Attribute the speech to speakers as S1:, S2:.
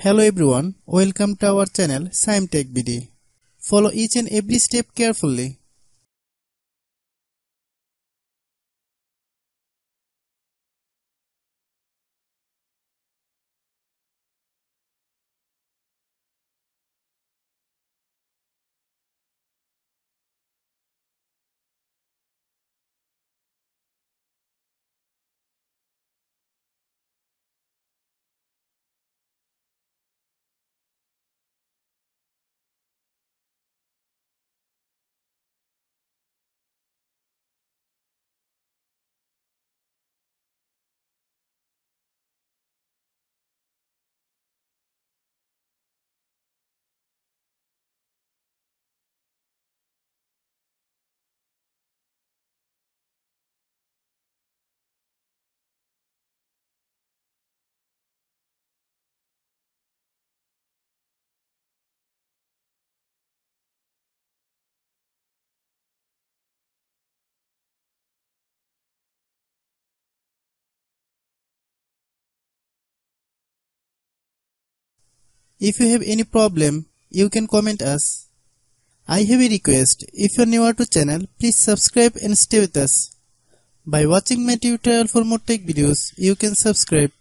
S1: Hello everyone, welcome to our channel Shaem TechBD. Follow each and every step carefully. If you have any problem, you can comment us. I have a request, if you are newer to channel, please subscribe and stay with us. By watching my tutorial for more tech videos, you can subscribe.